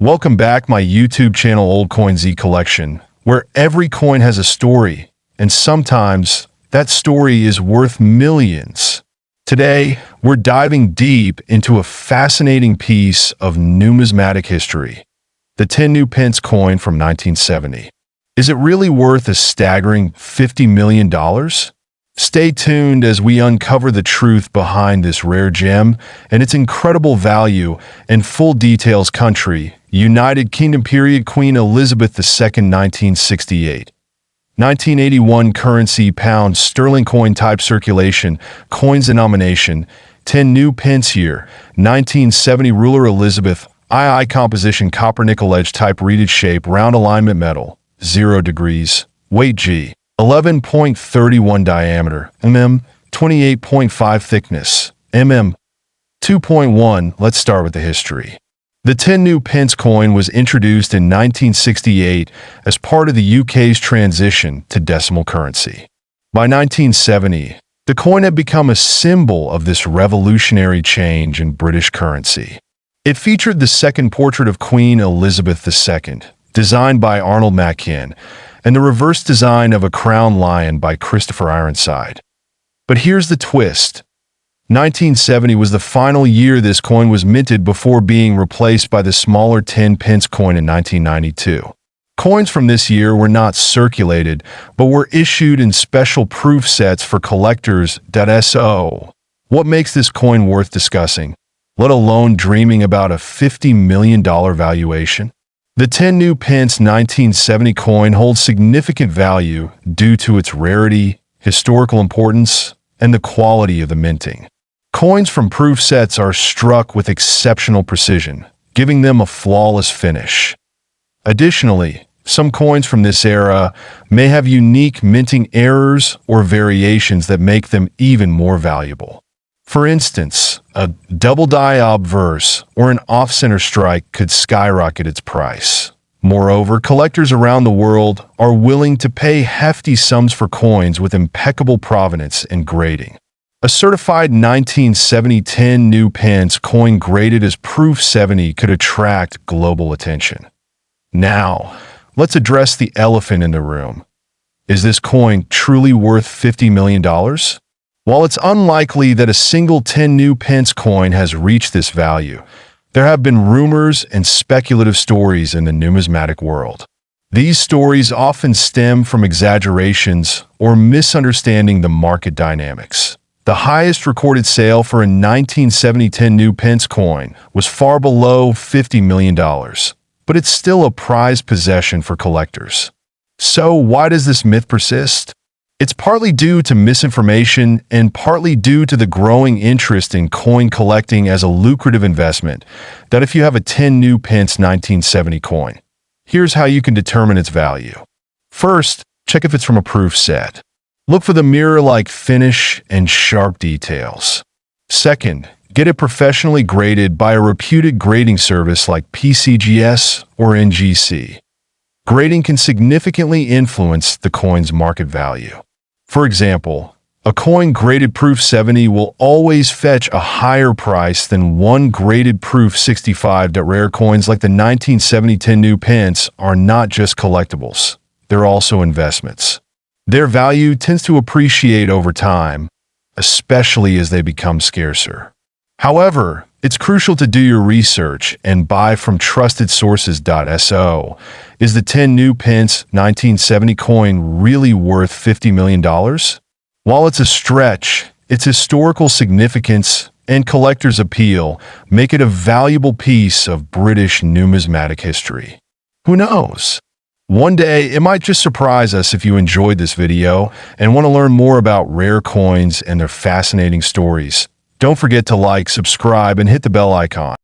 Welcome back my YouTube channel Old Coin Z Collection, where every coin has a story, and sometimes that story is worth millions. Today, we're diving deep into a fascinating piece of numismatic history, the 10 new pence coin from 1970. Is it really worth a staggering $50 million? Stay tuned as we uncover the truth behind this rare gem and its incredible value and full details. Country: United Kingdom. Period: Queen Elizabeth II, 1968. 1981. Currency: pound sterling. Coin type: circulation. Coins denomination: 10 new pence. Year: 1970. Ruler: Elizabeth II. Composition: copper nickel. Edge type: reeded. Shape: round. Alignment: metal. 0 degrees. Weight: g. 11.31 diameter, mm, 28.5 thickness, mm, 2.1. Let's start with the history. The 10 new pence coin was introduced in 1968 as part of the UK's transition to decimal currency. By 1970, the coin had become a symbol of this revolutionary change in British currency. It featured the second portrait of Queen Elizabeth II, designed by Arnold Machin, and the reverse design of a crowned lion by Christopher Ironside. But here's the twist. 1970 was the final year this coin was minted before being replaced by the smaller 10 pence coin in 1992. Coins from this year were not circulated, but were issued in special proof sets for collectors. So, what makes this coin worth discussing, let alone dreaming about a $50 million valuation? The 10 new pence 1970 coin holds significant value due to its rarity, historical importance, and the quality of the minting. Coins from proof sets are struck with exceptional precision, giving them a flawless finish. Additionally, some coins from this era may have unique minting errors or variations that make them even more valuable. For instance, a double die obverse or an off-center strike could skyrocket its price. Moreover, collectors around the world are willing to pay hefty sums for coins with impeccable provenance and grading. A certified 1970 10 new pence coin graded as Proof 70 could attract global attention. Now, let's address the elephant in the room. Is this coin truly worth $50 million? While it's unlikely that a single 10 new pence coin has reached this value, there have been rumors and speculative stories in the numismatic world. These stories often stem from exaggerations or misunderstanding the market dynamics. The highest recorded sale for a 1970 10 new pence coin was far below $50 million, but it's still a prized possession for collectors. So why does this myth persist? It's partly due to misinformation and partly due to the growing interest in coin collecting as a lucrative investment that if you have a 10 new pence 1970 coin, here's how you can determine its value. First, check if it's from a proof set. Look for the mirror-like finish and sharp details. Second, get it professionally graded by a reputed grading service like PCGS or NGC. Grading can significantly influence the coin's market value. For example, a coin graded Proof 70 will always fetch a higher price than one graded Proof 65. Rare coins like the 1970 10 new pence are not just collectibles, they're also investments. Their value tends to appreciate over time, especially as they become scarcer. However, it's crucial to do your research and buy from trusted sources. So, is the 10 new pence 1970 coin really worth $50 million? While it's a stretch, its historical significance and collector's appeal make it a valuable piece of British numismatic history. Who knows? One day, it might just surprise us. If you enjoyed this video and want to learn more about rare coins and their fascinating stories, don't forget to like, subscribe, and hit the bell icon.